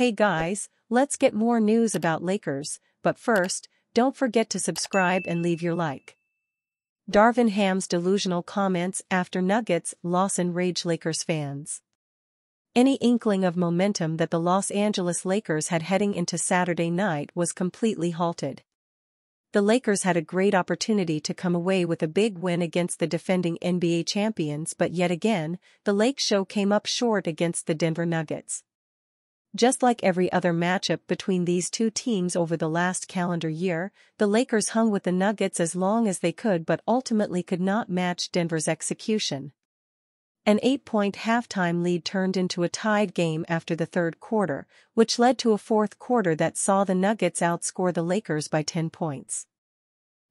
Hey guys, let's get more news about Lakers, but first, don't forget to subscribe and leave your like. Darvin Ham's delusional comments after Nuggets loss enraged Lakers fans. Any inkling of momentum that the Los Angeles Lakers had heading into Saturday night was completely halted. The Lakers had a great opportunity to come away with a big win against the defending NBA champions, but yet again, the Lake Show came up short against the Denver Nuggets. Just like every other matchup between these two teams over the last calendar year, the Lakers hung with the Nuggets as long as they could but ultimately could not match Denver's execution. An 8-point halftime lead turned into a tied game after the third quarter, which led to a fourth quarter that saw the Nuggets outscore the Lakers by 10 points.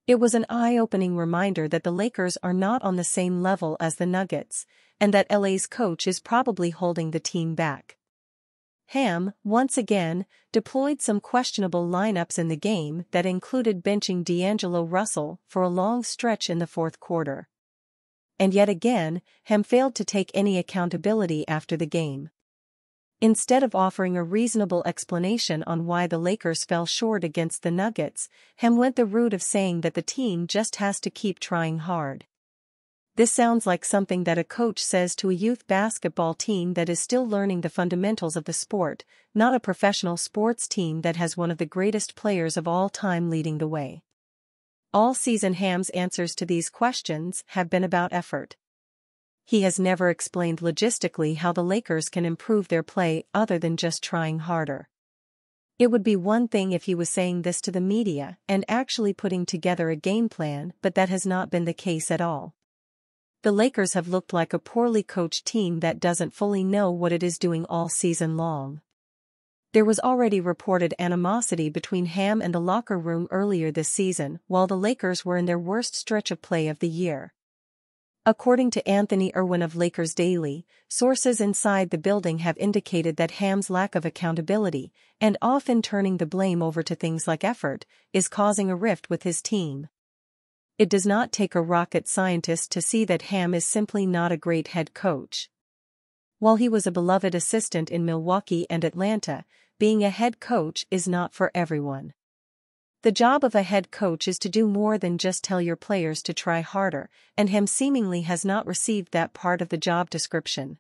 It was an eye-opening reminder that the Lakers are not on the same level as the Nuggets, and that LA's coach is probably holding the team back. Ham, once again, deployed some questionable lineups in the game that included benching D'Angelo Russell for a long stretch in the fourth quarter. And yet again, Ham failed to take any accountability after the game. Instead of offering a reasonable explanation on why the Lakers fell short against the Nuggets, Ham went the route of saying that the team just has to keep trying hard. This sounds like something that a coach says to a youth basketball team that is still learning the fundamentals of the sport, not a professional sports team that has one of the greatest players of all time leading the way. All season Ham's answers to these questions have been about effort. He has never explained logistically how the Lakers can improve their play other than just trying harder. It would be one thing if he was saying this to the media and actually putting together a game plan, but that has not been the case at all. The Lakers have looked like a poorly coached team that doesn't fully know what it is doing all season long. There was already reported animosity between Ham and the locker room earlier this season, while the Lakers were in their worst stretch of play of the year. According to Anthony Irwin of Lakers Daily, sources inside the building have indicated that Ham's lack of accountability, and often turning the blame over to things like effort, is causing a rift with his team. It does not take a rocket scientist to see that Ham is simply not a great head coach. While he was a beloved assistant in Milwaukee and Atlanta, being a head coach is not for everyone. The job of a head coach is to do more than just tell your players to try harder, and Ham seemingly has not received that part of the job description.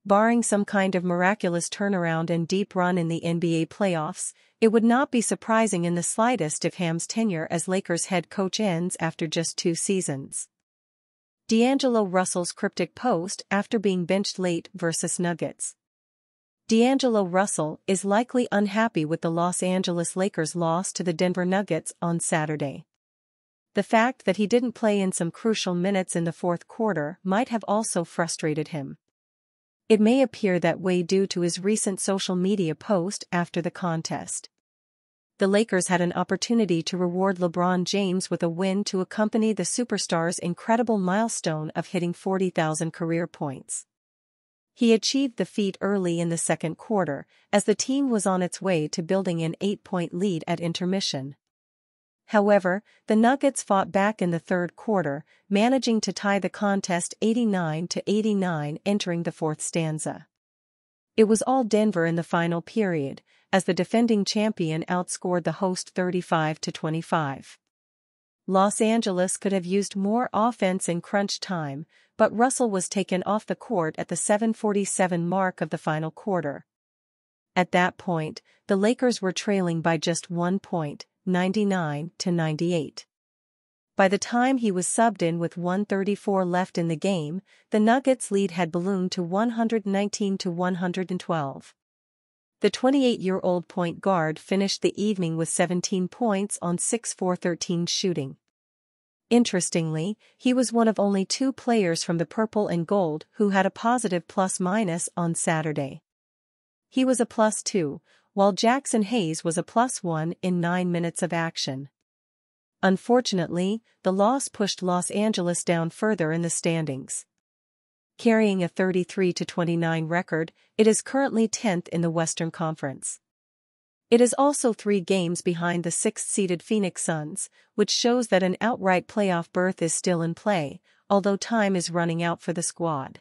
Barring some kind of miraculous turnaround and deep run in the NBA playoffs, it would not be surprising in the slightest if Ham's tenure as Lakers head coach ends after just 2 seasons. D'Angelo Russell's cryptic post after being benched late versus Nuggets. D'Angelo Russell is likely unhappy with the Los Angeles Lakers' loss to the Denver Nuggets on Saturday. The fact that he didn't play in some crucial minutes in the fourth quarter might have also frustrated him. It may appear that way due to his recent social media post after the contest. The Lakers had an opportunity to reward LeBron James with a win to accompany the superstar's incredible milestone of hitting 40,000 career points. He achieved the feat early in the second quarter, as the team was on its way to building an 8-point lead at intermission. However, the Nuggets fought back in the third quarter, managing to tie the contest 89-89 entering the fourth stanza. It was all Denver in the final period, as the defending champion outscored the host 35-25. Los Angeles could have used more offense in crunch time, but Russell was taken off the court at the 7:47 mark of the final quarter. At that point, the Lakers were trailing by just 1 point, 99-98. By the time he was subbed in with 1:34 left in the game, the Nuggets' lead had ballooned to 119-112. The 28-year-old point guard finished the evening with 17 points on 6-for-13 shooting. Interestingly, he was one of only 2 players from the purple and gold who had a positive plus-minus on Saturday. He was a +2, while Jackson Hayes was a +1 in 9 minutes of action. Unfortunately, the loss pushed Los Angeles down further in the standings. Carrying a 33-29 record, it is currently 10th in the Western Conference. It is also 3 games behind the 6th-seeded Phoenix Suns, which shows that an outright playoff berth is still in play, although time is running out for the squad.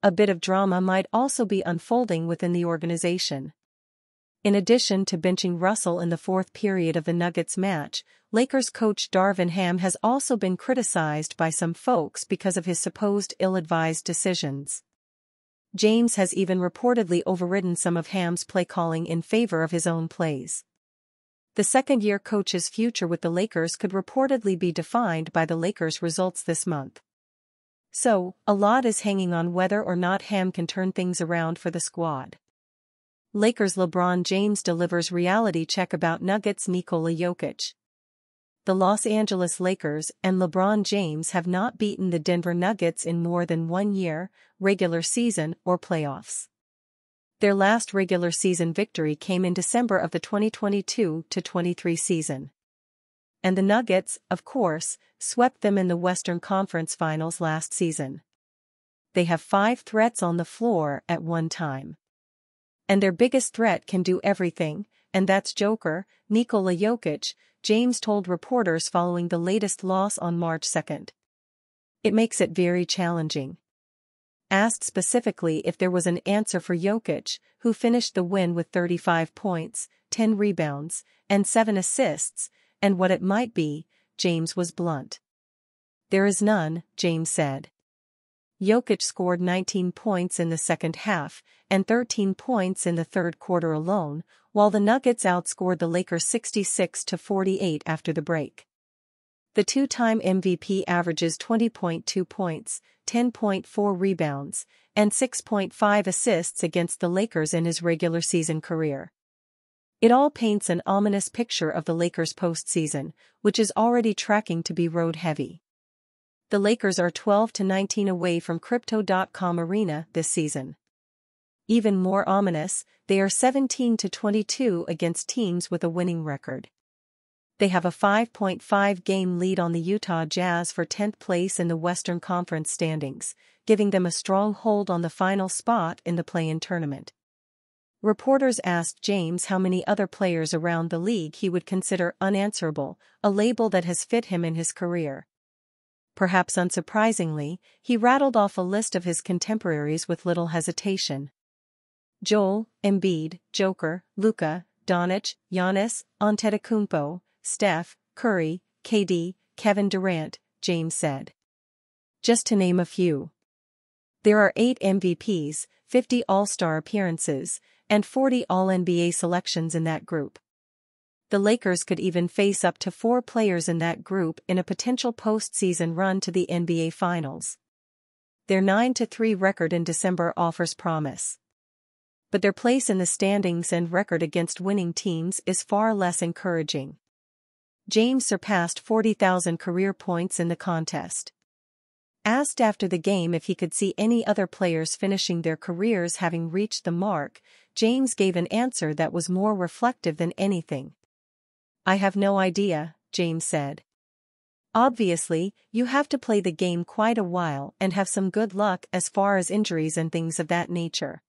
A bit of drama might also be unfolding within the organization. In addition to benching Russell in the fourth period of the Nuggets match, Lakers coach Darvin Ham has also been criticized by some folks because of his supposed ill-advised decisions. James has even reportedly overridden some of Ham's play calling in favor of his own plays. The second-year coach's future with the Lakers could reportedly be defined by the Lakers' results this month. So, a lot is hanging on whether or not Ham can turn things around for the squad. Lakers LeBron James delivers reality check about Nuggets Nikola Jokic. The Los Angeles Lakers and LeBron James have not beaten the Denver Nuggets in more than 1 year, regular season or playoffs. Their last regular season victory came in December of the 2022-23 season. And the Nuggets, of course, swept them in the Western Conference Finals last season. They have 5 threats on the floor at one time. And their biggest threat can do everything, and that's Joker, Nikola Jokic, James told reporters following the latest loss on March 2. It makes it very challenging. Asked specifically if there was an answer for Jokic, who finished the win with 35 points, 10 rebounds, and 7 assists, and what it might be, James was blunt. "There is none," James said. Jokic scored 19 points in the second half, and 13 points in the third quarter alone, while the Nuggets outscored the Lakers 66-48 after the break. The two-time MVP averages 20.2 points, 10.4 rebounds, and 6.5 assists against the Lakers in his regular season career. It all paints an ominous picture of the Lakers' postseason, which is already tracking to be road-heavy. The Lakers are 12-19 away from Crypto.com Arena this season. Even more ominous, they are 17-22 against teams with a winning record. They have a 5.5-game lead on the Utah Jazz for 10th place in the Western Conference standings, giving them a strong hold on the final spot in the play-in tournament. Reporters asked James how many other players around the league he would consider unanswerable, a label that has fit him in his career. Perhaps unsurprisingly, he rattled off a list of his contemporaries with little hesitation. Joel, Embiid, Joker, Luka, Doncic, Giannis, Antetokounmpo, Steph, Curry, KD, Kevin Durant, James said. Just to name a few. There are 8 MVPs, 50 All-Star appearances, and 40 All-NBA selections in that group. The Lakers could even face up to 4 players in that group in a potential postseason run to the NBA Finals. Their 9-3 record in December offers promise. But their place in the standings and record against winning teams is far less encouraging. James surpassed 40,000 career points in the contest. Asked after the game if he could see any other players finishing their careers having reached the mark, James gave an answer that was more reflective than anything. "I have no idea," James said. "Obviously, you have to play the game quite a while and have some good luck as far as injuries and things of that nature.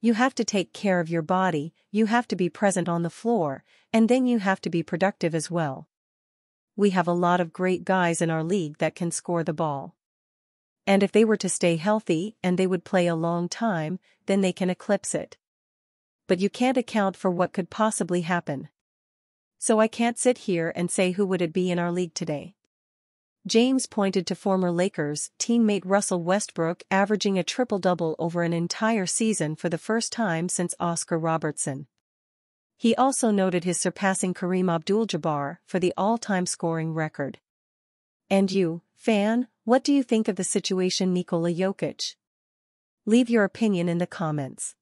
You have to take care of your body, you have to be present on the floor, and then you have to be productive as well. We have a lot of great guys in our league that can score the ball. And if they were to stay healthy and they would play a long time, then they can eclipse it. But you can't account for what could possibly happen. So I can't sit here and say who would it be in our league today." James pointed to former Lakers teammate Russell Westbrook averaging a triple-double over an entire season for the first time since Oscar Robertson. He also noted his surpassing Kareem Abdul-Jabbar for the all-time scoring record. And you, fan, what do you think of the situation Nikola Jokic? Leave your opinion in the comments.